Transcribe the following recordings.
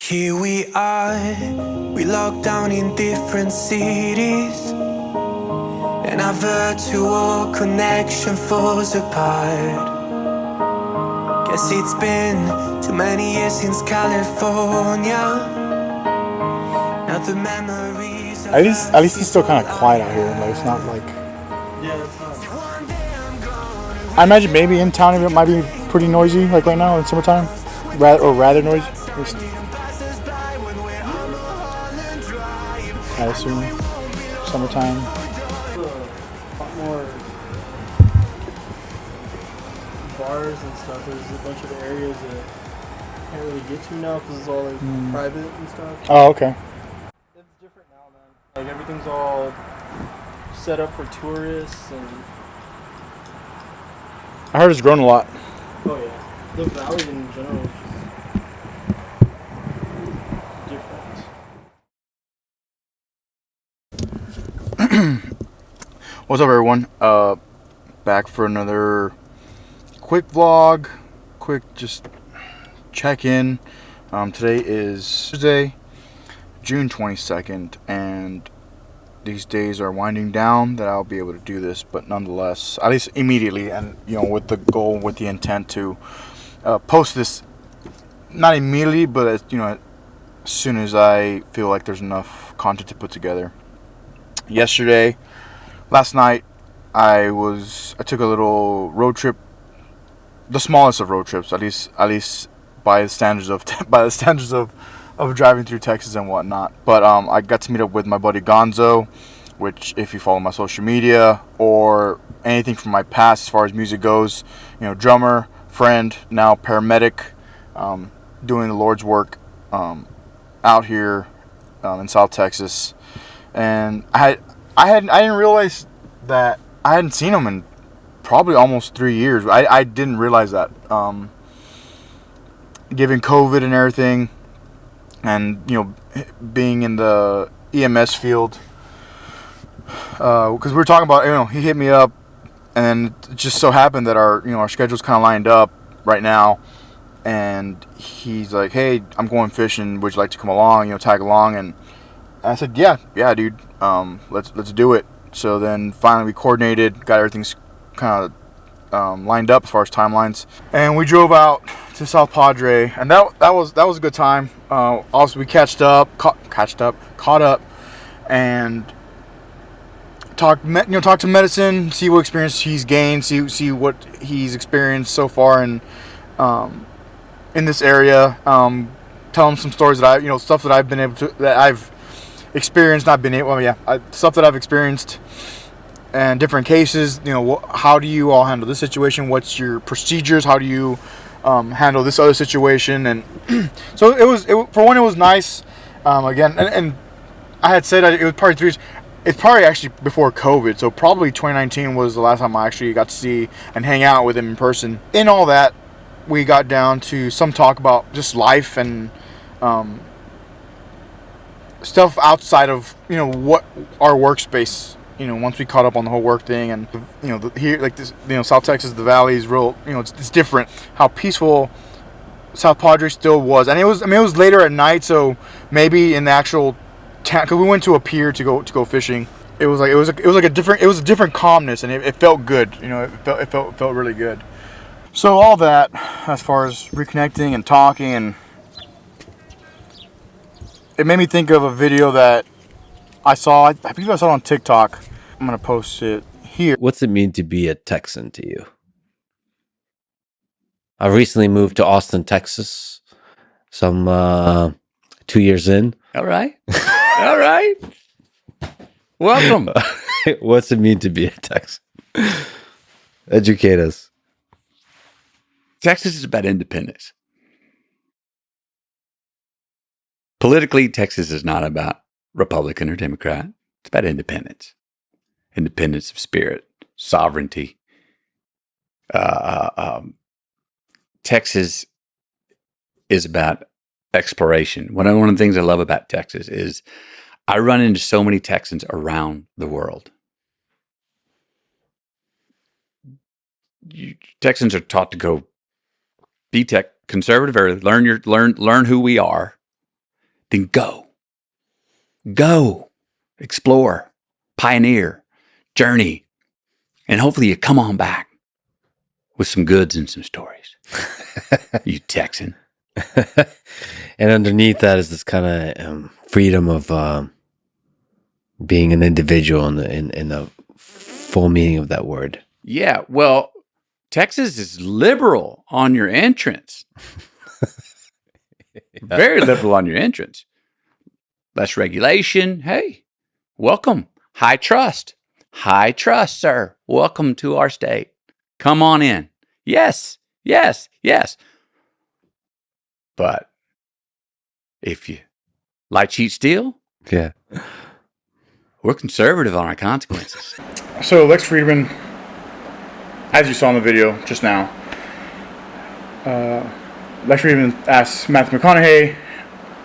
Here we are, we locked down in different cities, and our virtual connection falls apart. Guess it's been too many years since California. Now the memories of At least it's still kind of quiet out here. Like it's not like. Yeah, it's not. I imagine maybe in town it might be pretty noisy, like right now in summertime, rather noisy. I assume summertime. A lot more bars and stuff. There's a bunch of areas that can't really get to now because it's all like private and stuff. Oh, okay. It's different now, man. Like everything's all set up for tourists and. I heard it's grown a lot. Oh yeah, the valley in general is just different. What's up, everyone? Back for another quick vlog. Quick, just check in. Today is Tuesday, June 22nd, and these days are winding down that I'll be able to do this, but nonetheless, at least immediately, and with the goal, with the intent to post this, not immediately, but as soon as I feel like there's enough content to put together. Last night, I took a little road trip, the smallest of road trips, at least by the standards of of driving through Texas and whatnot. But I got to meet up with my buddy Gonzo, which, if you follow my social media or anything from my past as far as music goes, drummer, friend, now paramedic, doing the Lord's work out here in South Texas. And I didn't realize that I hadn't seen him in probably almost 3 years. I didn't realize that. Given COVID and everything, and being in the EMS field, because we were talking about, he hit me up, and then it just so happened that our schedules kind of lined up right now, and he's like, "Hey, I'm going fishing. Would you like to come along? Tag along?" And I said, "Yeah, dude. Let's do it." So then finally we coordinated, got everything kind of lined up as far as timelines, and we drove out to South Padre, and that was a good time. Also, we caught up, and talked to Medicine, see what experience he's gained, see what he's experienced so far in this area. Tell him some stories that stuff that I've experienced, stuff that I've experienced. And different cases, how do you all handle this situation? What's your procedures? How do you handle this other situation? And so it was nice. Again, and I had said it was probably 3 years. It's probably actually before COVID, so probably 2019 was the last time I actually got to see and hang out with him in person. In all that, we got down to some talk about just life and stuff outside of what our workspace. Once we caught up on the whole work thing, and here, like this, South Texas, the valley is real. It's different. How peaceful South Padre still was, and it was later at night, so maybe in the actual town, because we went to a pier to go fishing. It was a different calmness, and it felt good. It felt really good. So all that, as far as reconnecting and talking, and it made me think of a video that I saw. I believe I saw it on TikTok. I'm going to post it here. What's it mean to be a Texan to you? I recently moved to Austin, Texas. Some 2 years in. All right. All right. Welcome. What's it mean to be a Texan? Educate us. Texas is about independence. Politically, Texas is not about Republican or Democrat. It's about independence. Independence of spirit, sovereignty. Texas is about exploration. One of the things I love about Texas is I run into so many Texans around the world. Texans are taught to go be conservative, or learn who we are, then go. Go. Explore. Pioneer. Journey. And hopefully you come on back with some goods and some stories. You Texan. And underneath that is this kind of freedom of being an individual in the full meaning of that word. Yeah, well, Texas is liberal on your entrance. Very liberal on your entrance. Less regulation. Hey, welcome. High trust. High trust, sir. Welcome to our state. Come on in. Yes, yes, yes. But if you lie, cheat, steal, Yeah. we're conservative on our consequences. So Lex Friedman, as you saw in the video just now, Lex Friedman asks Matthew McConaughey,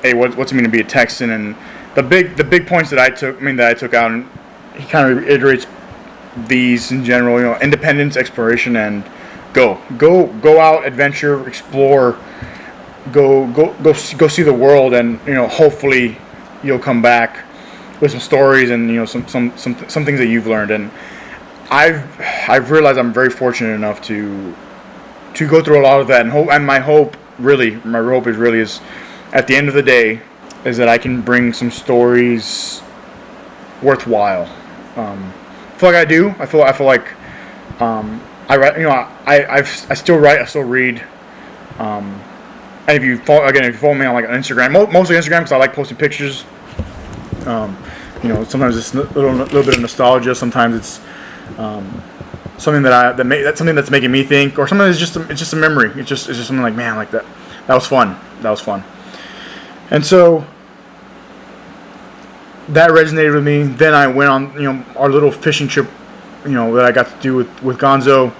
"Hey, what's it mean to be a Texan?" And the big points that I took out, and he kind of reiterates these in general. You know, independence, exploration, and go out, adventure, explore, go see the world, and hopefully you'll come back with some stories and some things that you've learned. And I've realized I'm very fortunate enough to go through a lot of that, and my hope is at the end of the day is that I can bring some stories worthwhile. I feel like I do. I feel like I write. I still write. I still read. And if you follow me on like on Instagram, mostly Instagram because I like posting pictures. Sometimes it's a little bit of nostalgia. Sometimes it's something that's something that's making me think, or sometimes it's just a memory. It's just something like, man, like that was fun. That was fun. And so that resonated with me. Then I went on our little fishing trip, that I got to do with Gonzo,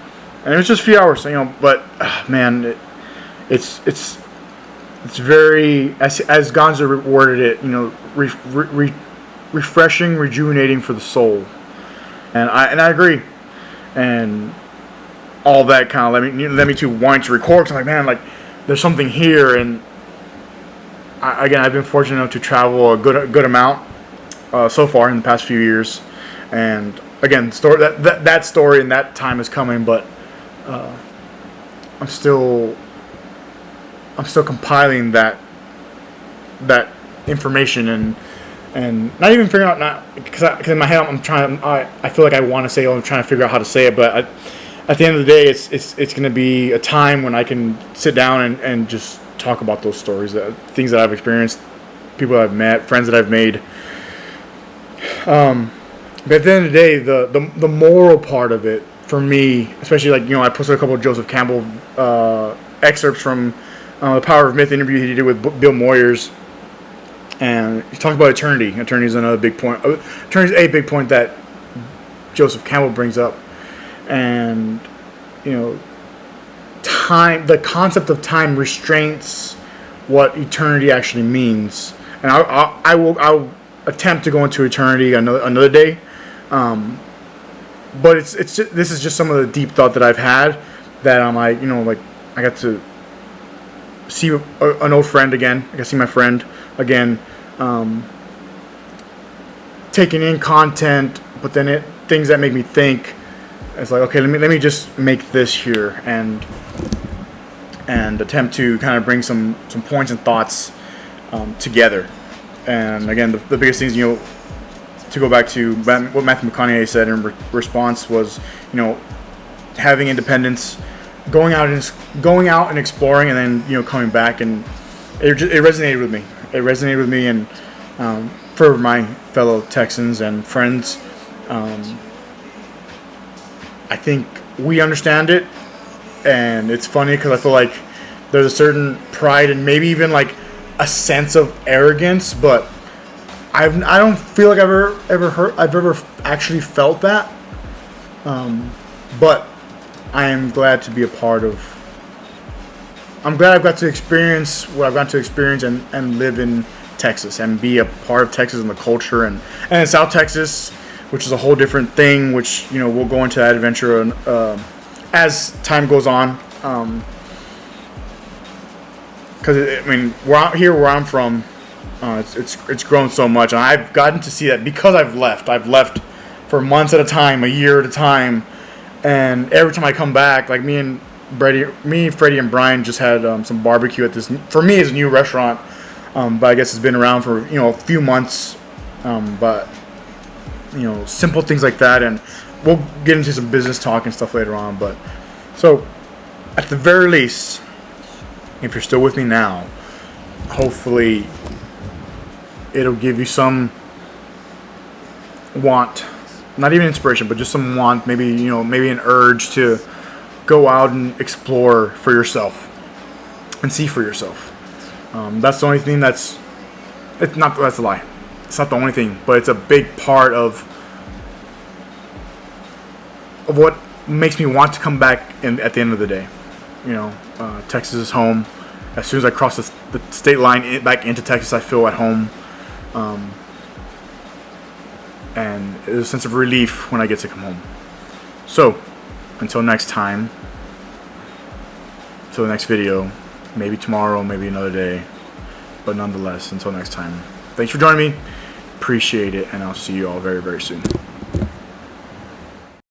and it was just a few hours. But man, it's very, as Gonzo worded it, refreshing, rejuvenating for the soul, and I agree, and all that kind of led me to wanting to record. Cause I'm like, man, like there's something here, and I've been fortunate enough to travel a good amount so far in the past few years, and again, that story and that time is coming, but I'm still compiling that information and not even figuring out, because in my head I feel like I want to say, I'm trying to figure out how to say it, but at the end of the day, it's going to be a time when I can sit down and just talk about those stories, things that I've experienced, people that I've met, friends that I've made. But at the end of the day, the moral part of it for me, especially I posted a couple of Joseph Campbell excerpts from the Power of Myth interview he did with Bill Moyers, and he talked about eternity. Eternity is another big point. Eternity is a big point that Joseph Campbell brings up, and time, the concept of time restraints what eternity actually means. And I'll attempt to go into eternity another day, but it's just, this is just some of the deep thought that I've had, that I'm like, I got to see an old friend again. I got to see my friend again, taking in content, but then things that make me think. It's like, okay, let me just make this here and attempt to kind of bring some points and thoughts together. And again, the biggest things, to go back to what Matthew McConaughey said in response was, having independence, going out and exploring, and then coming back, and it resonated with me. It resonated with me, and for my fellow Texans and friends, I think we understand it, and it's funny because I feel like there's a certain pride and maybe even like a sense of arrogance, but I don't feel like I've ever actually felt that. But I am glad to be a part of. I'm glad I've got to experience what I've got to experience and live in Texas and be a part of Texas and the culture, and in South Texas, which is a whole different thing, which we'll go into that adventure as time goes on. Because where I'm from, It's grown so much, and I've gotten to see that because I've left. I've left for months at a time, a year at a time, and every time I come back, like Freddie, and Brian just had some barbecue at this. For me, it's a new restaurant, but I guess it's been around for a few months. But simple things like that, and we'll get into some business talk and stuff later on. But so, at the very least, if you're still with me now, hopefully it'll give you some want, not even inspiration, but just some want, maybe an urge to go out and explore for yourself and see for yourself. That's the only thing that's a lie. It's not the only thing, but it's a big part of what makes me want to come back at the end of the day. Texas is home. As soon as I cross the state line back into Texas, I feel at home. And there's a sense of relief when I get to come home. So, until next time, until the next video, maybe tomorrow, maybe another day, but nonetheless, until next time, thanks for joining me. Appreciate it, and I'll see you all very, very soon.